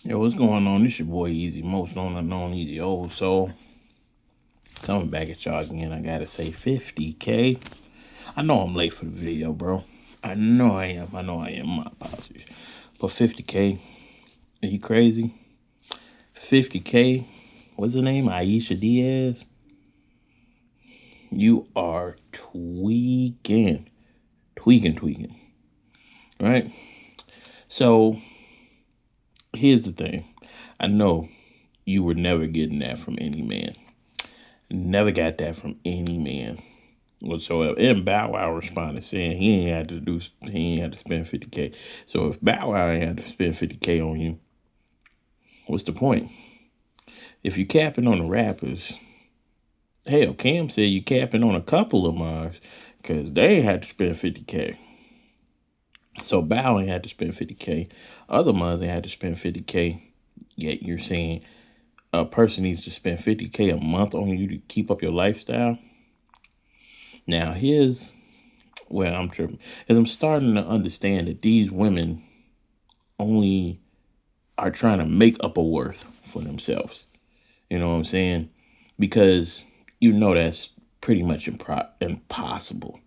Yo, what's going on? This your boy Easy, most known unknown Easy old soul. Coming back at y'all again. I gotta say 50K. I know I'm late for the video, bro. I know I am. My apologies. But 50K, are you crazy? 50K, what's her name? Aisha Diaz. You are tweaking. Tweaking. Right? So here's the thing. I know you were never getting that from any man. Never got that from any man whatsoever. And Bow Wow responded saying he ain't had to spend 50K. So if Bow Wow ain't had to spend 50K on you, what's the point? If you capping on the rappers, hell, Cam said you capping on a couple of mines because they ain't had to spend 50K. So Bow ain't had to spend 50K. Other mines ain't had to spend 50K. Yet you're saying a person needs to spend 50K a month on you to keep up your lifestyle. Now here's where I'm tripping. As I'm starting to understand that these women only are trying to make up a worth for themselves. You know what I'm saying? Because you know that's pretty much impossible.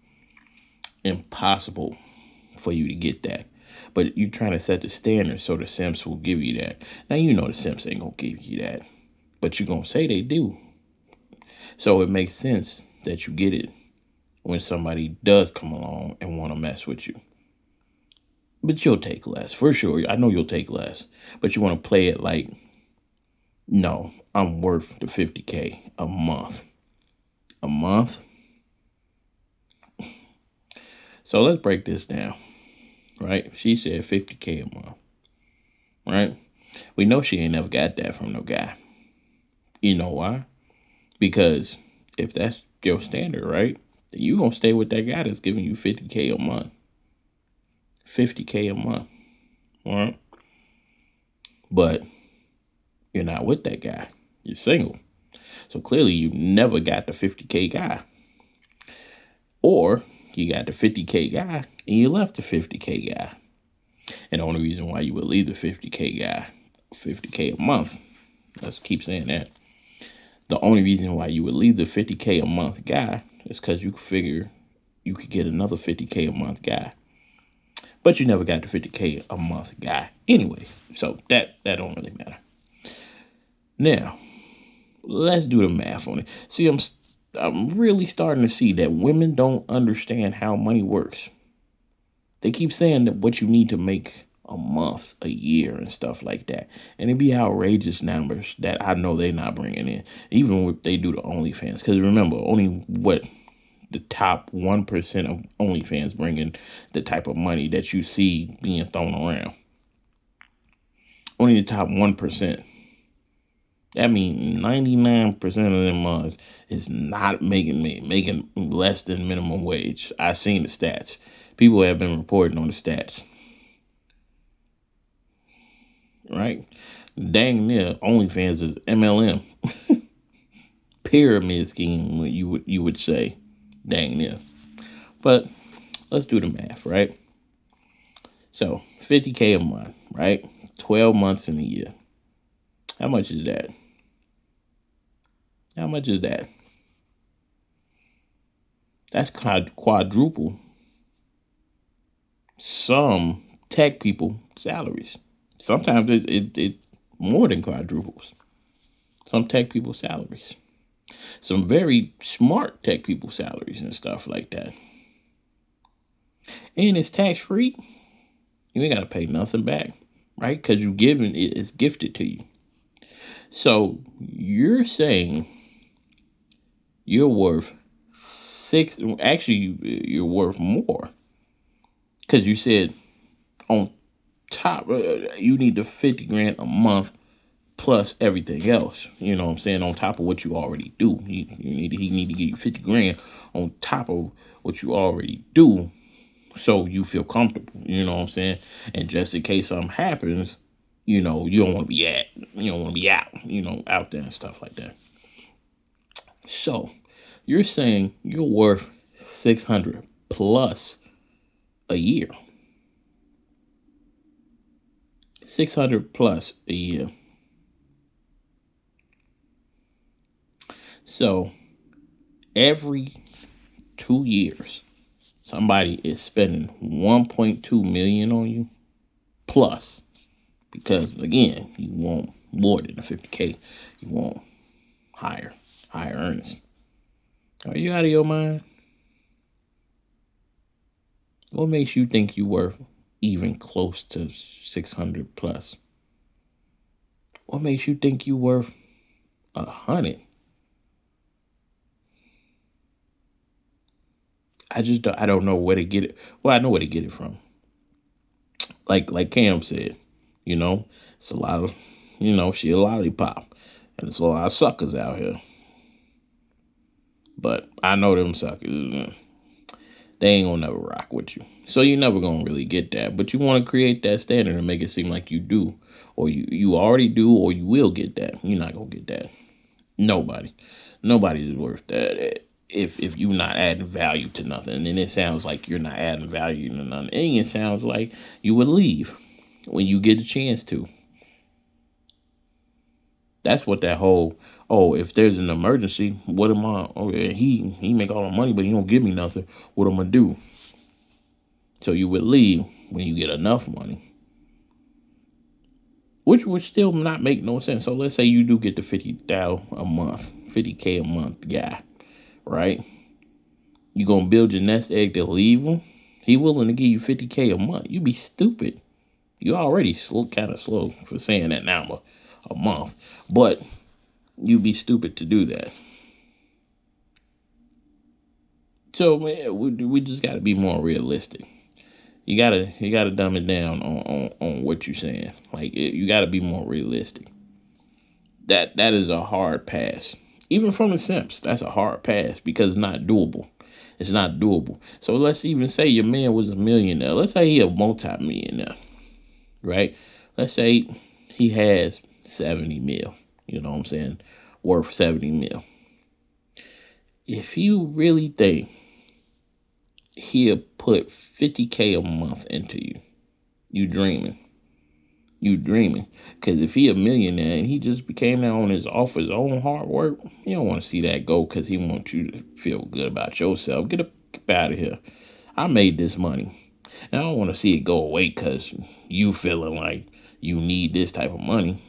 Impossible for you to get that. But you're trying to set the standard so the simps will give you that. Now you know the simps ain't gonna give you that. But you're gonna say they do. So it makes sense that you get it when somebody does come along and want to mess with you. But you'll take less, for sure. I know you'll take less. But you want to play it like, no, I'm worth the 50K a month. A month? So let's break this down, right? She said 50K a month, right? We know she ain't never got that from no guy. You know why? Because if that's your standard, right, then you going to stay with that guy that's giving you 50K a month. 50K a month, all right? But you're not with that guy. You're single. So clearly you never got the 50K guy. Or you got the 50K guy and you left the 50K guy. And the only reason why you would leave the 50K guy, 50K a month, let's keep saying that. The only reason why you would leave the 50K a month guy is because you figure you could get another 50K a month guy. But you never got the 50K a month guy anyway. So that don't really matter. Now, let's do the math on it. See, I'm really starting to see that women don't understand how money works. They keep saying that what you need to make a month, a year, and stuff like that. And it'd be outrageous numbers that I know they're not bringing in, even if they do the OnlyFans. Because remember, only the top 1% of OnlyFans bring in the type of money that you see being thrown around. Only the top 1%. That means 99% of them mugs is not making less than minimum wage. I've seen the stats. People have been reporting on the stats. Right? Dang near OnlyFans is MLM. Pyramid scheme, you would say. Dang near. But let's do the math, right? So 50K a month, right? 12 months in a year. How much is that? How much is that? That's quadruple some tech people salaries. Sometimes it more than quadruples some tech people salaries. Some very smart tech people salaries and stuff like that. And it's tax free. You ain't got to pay nothing back, right? Because you giving it's gifted to you. So you're saying you're worth you're worth more because you said on top you need the 50 grand a month plus everything else. You know what I'm saying? On top of what you already do, he need to give you 50 grand on top of what you already do, so you feel comfortable. You know what I'm saying? And just in case something happens, you know you don't want to be out. Out there and stuff like that. So you're saying you're worth 600 plus a year. 600 plus a year. So every 2 years, somebody is spending 1.2 million on you plus, because again, you want more than the 50K. You want higher earnings. Are you out of your mind? What makes you think you worth even close to 600 plus? What makes you think you worth 100? I don't know where to get it. Well, I know where to get it from. Like Cam said, you know, it's a lot of, she a lollipop, and it's a lot of suckers out here. But I know them suckers. They ain't gonna never rock with you. So you never gonna really get that. But you want to create that standard and make it seem like you do, or you already do, or you will get that. You're not gonna get that. Nobody's worth that. If you're not adding value to nothing, and it sounds like you're not adding value to nothing, and it sounds like you would leave when you get a chance to. That's what that whole, oh, if there's an emergency, what am I? Oh, yeah, he make all the money, but he don't give me nothing. What am I gonna do? So you would leave when you get enough money, which would still not make no sense. So let's say you do get the 50,000 a month, 50K a month guy, right? You gonna build your nest egg to leave him? He willing to give you 50K a month? You be stupid. You already kind of slow for saying that number a month, but you be stupid to do that. So man, we just got to be more realistic. You gotta dumb it down on what you're saying. Like you gotta be more realistic. That is a hard pass. Even from the simps, that's a hard pass because it's not doable. It's not doable. So let's even say your man was a millionaire. Let's say he a multi-millionaire, right? Let's say he has 70 mil. You know what I'm saying? Worth 70 mil. If you really think he'll put 50K a month into you, you dreaming. You dreaming. Because if he a millionaire and he just became that on his off his own hard work, you don't want to see that go because he wants you to feel good about yourself. Get up out of here. I made this money. And I don't want to see it go away because you feeling like you need this type of money.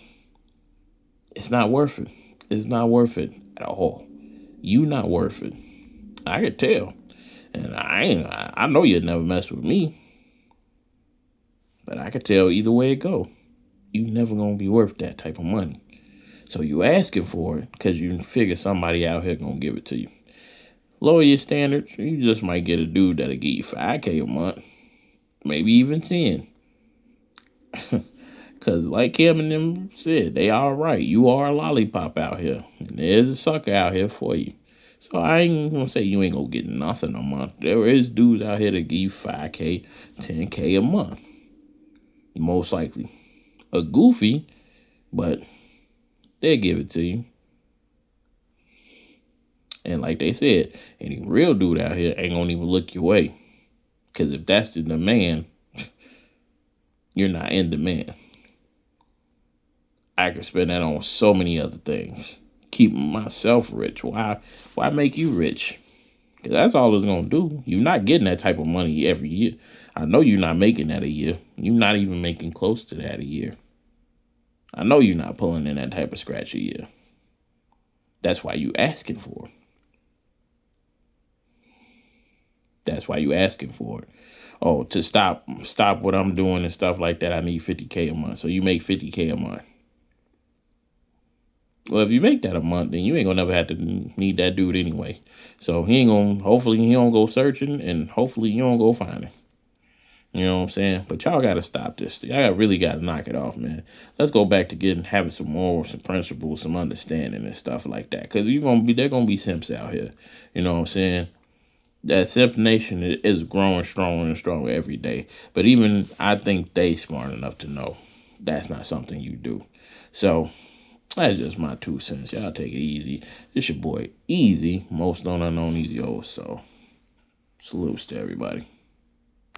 It's not worth it. It's not worth it at all. You not worth it. I could tell. And I know you'd never mess with me. But I could tell either way it go. You never gonna be worth that type of money. So you asking for it because you figure somebody out here gonna give it to you. Lower your standards, you just might get a dude that'll give you 5K a month. Maybe even 10. Because like Kim and them said, they all right. You are a lollipop out here. And there's a sucker out here for you. So I ain't gonna say you ain't gonna get nothing a month. There is dudes out here that give you 5K, 10K a month. Most likely. A goofy, but they'll give it to you. And like they said, any real dude out here ain't gonna even look your way. Because if that's the demand, you're not in demand. I could spend that on so many other things. Keep myself rich. Why make you rich? Because that's all it's going to do. You're not getting that type of money every year. I know you're not making that a year. You're not even making close to that a year. I know you're not pulling in that type of scratch a year. That's why you asking for it. That's why you asking for it. Oh, to stop what I'm doing and stuff like that, I need 50K a month. So you make 50K a month. Well, if you make that a month, then you ain't gonna never have to need that dude anyway. So he ain't gonna, hopefully he don't go searching and hopefully you don't go find him. You know what I'm saying? But y'all gotta stop this. Y'all really gotta knock it off, man. Let's go back to having some morals, some principles, some understanding and stuff like that. Cause they're gonna be simps out here. You know what I'm saying? That simp nation is growing stronger and stronger every day. But even I think they smart enough to know that's not something you do. So that's just my 2 cents. Y'all take it easy. It's your boy Easy, most known unknown Easy. So salutes to everybody.